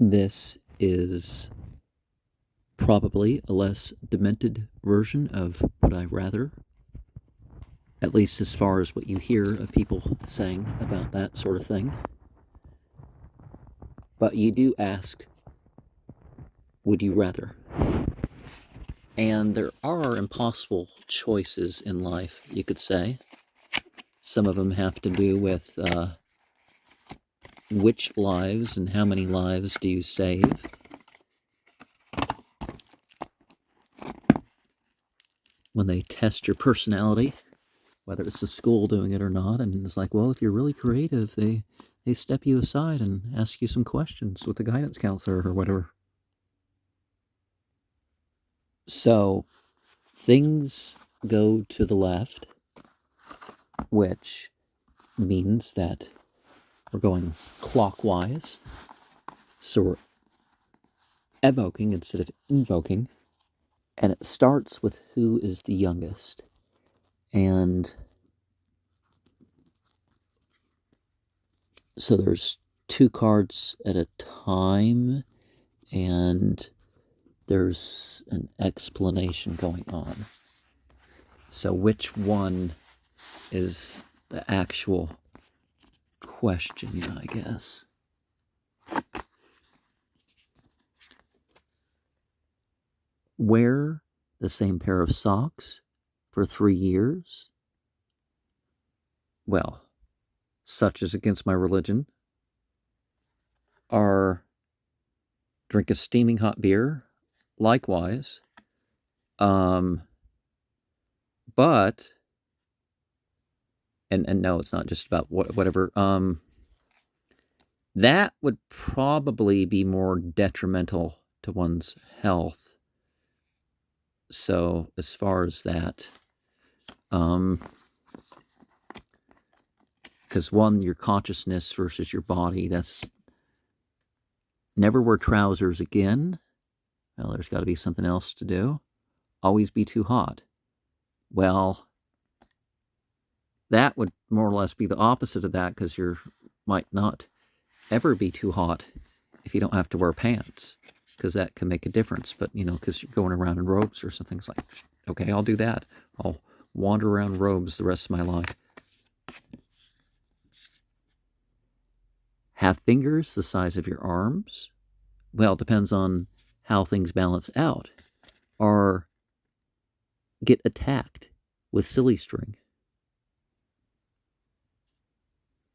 This is probably a less demented version of Would I Rather, at least as far as what you hear of people saying about that sort of thing. But you do ask, would you rather? And there are impossible choices in life, you could say. Some of them have to do with which lives and how many lives do you save. When they test your personality, whether it's the school doing it or not, and it's like, well, if you're really creative, they step you aside and ask you some questions with the guidance counselor or whatever. So things go to the left, which means that we're going clockwise. So we're evoking instead of invoking. And it starts with who is the youngest. And so there's two cards at a time, and there's an explanation going on. So which one is the actual question, I guess? Wear the same pair of socks for 3 years? Well, such is against my religion. Or drink a steaming hot beer? Likewise. But and no, it's not just about whatever. That would probably be more detrimental to one's health. So as far as that, because one, your consciousness versus your body, that's never wear trousers again. Well, there's got to be something else to do. Always be too hot. Well, that would more or less be the opposite of that, because you might not ever be too hot if you don't have to wear pants, because that can make a difference. But, because you're going around in robes or something, it's like, okay, I'll do that. I'll wander around robes the rest of my life. Have fingers the size of your arms? Well, it depends on how things balance out. Or get attacked with silly string?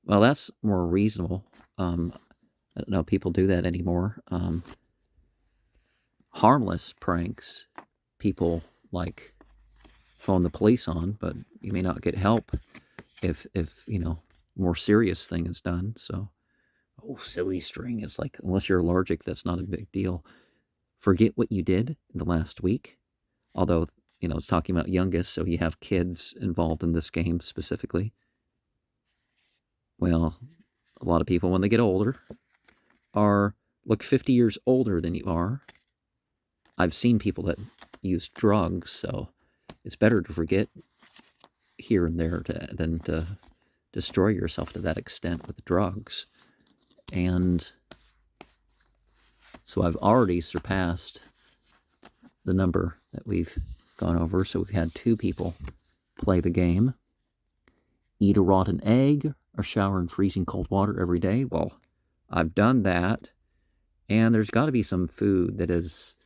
Well, that's more reasonable. I don't know if people do that anymore. Harmless pranks, people like phone the police on, but you may not get help if more serious thing is done. So, silly string is like, unless you're allergic, that's not a big deal. Forget what you did in the last week. Although, it's talking about youngest, so you have kids involved in this game specifically. Well, a lot of people, when they get older, look 50 years older than you are. I've seen people that use drugs, so it's better to forget here and there than to destroy yourself to that extent with drugs. And so I've already surpassed the number that we've gone over. So we've had 2 people play the game. Eat a rotten egg or shower in freezing cold water every day? Well, I've done that. And there's got to be some food that has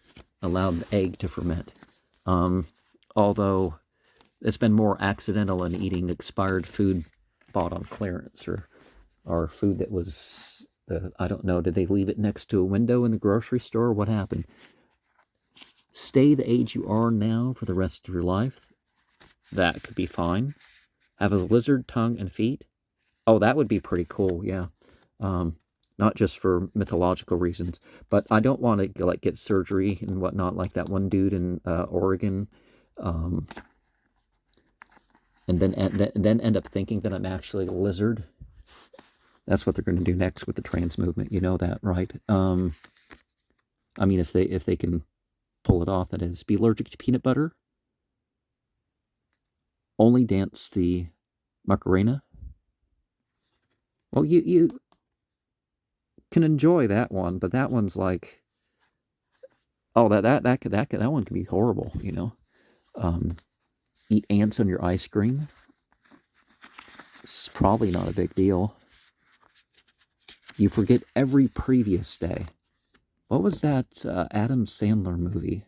allowed the egg to ferment. Although it's been more accidental in eating expired food bought on clearance, or food that was, I don't know, did they leave it next to a window in the grocery store? What happened? Stay the age you are now for the rest of your life. That could be fine. Have a lizard tongue and feet? Oh, that would be pretty cool, yeah. Not just for mythological reasons, but I don't want to get surgery and whatnot like that one dude in Oregon, and then end up thinking that I'm actually a lizard. That's what they're going to do next with the trans movement. You know that, right? I mean, if they can pull it off, that is. Be allergic to peanut butter. Only dance the Macarena. Well, you can enjoy that one, but that one's like, oh, that one can be horrible, you know. Eat ants on your ice cream. It's probably not a big deal. You forget every previous day. What was that Adam Sandler movie?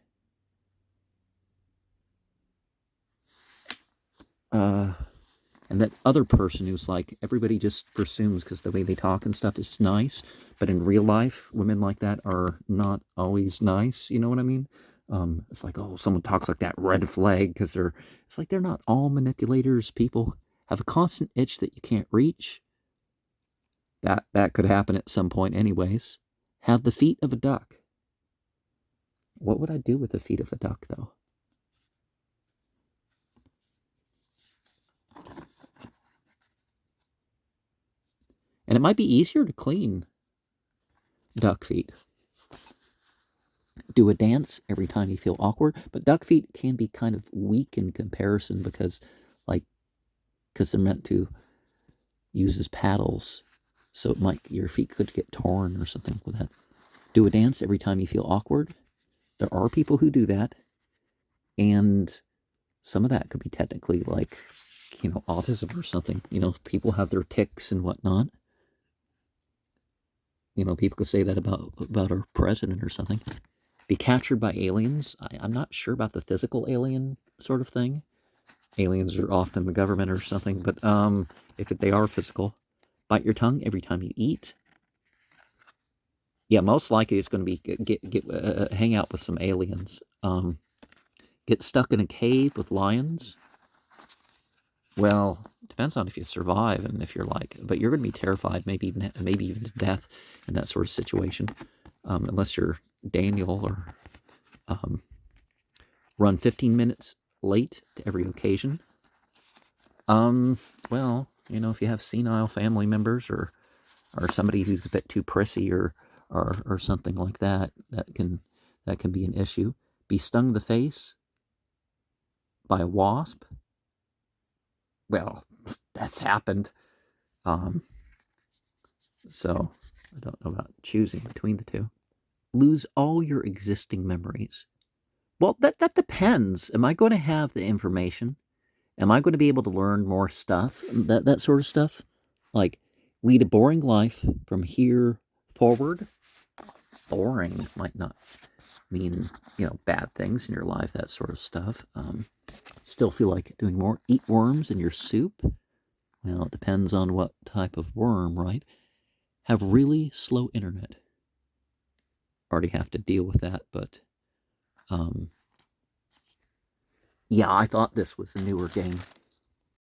And that other person who's like, everybody just presumes because the way they talk and stuff is nice, but in real life, women like that are not always nice. You know what I mean? It's like, oh, someone talks like that, red flag, because it's like they're not all manipulators. People have a constant itch that you can't reach. That could happen at some point anyways. Have the feet of a duck. What would I do with the feet of a duck, though? And it might be easier to clean duck feet. Do a dance every time you feel awkward, but duck feet can be kind of weak in comparison because they're meant to use as paddles, so your feet could get torn or something with that. Do a dance every time you feel awkward. There are people who do that, and some of that could be technically like, autism or something. People have their tics and whatnot. People could say that about our president or something. Be captured by aliens. I'm not sure about the physical alien sort of thing. Aliens are often the government or something, but if they are physical. Bite your tongue every time you eat. Yeah, most likely it's going to be hang out with some aliens. Get stuck in a cave with lions. Well, it depends on if you survive and if you're but you're going to be terrified, maybe even to death in that sort of situation, unless you're Daniel or run 15 minutes late to every occasion. Well, if you have senile family members or somebody who's a bit too prissy or something like that, that can be an issue. Be stung in the face by a wasp. Well, that's happened. So I don't know about choosing between the two. Lose all your existing memories. Well, that depends. Am I going to have the information? Am I going to be able to learn more stuff? That sort of stuff? Like, lead a boring life from here forward? Boring might not mean, bad things in your life, that sort of stuff. Still feel like doing more. Eat worms in your soup? Well, it depends on what type of worm, right? Have really slow internet. Already have to deal with that, but yeah, I thought this was a newer game.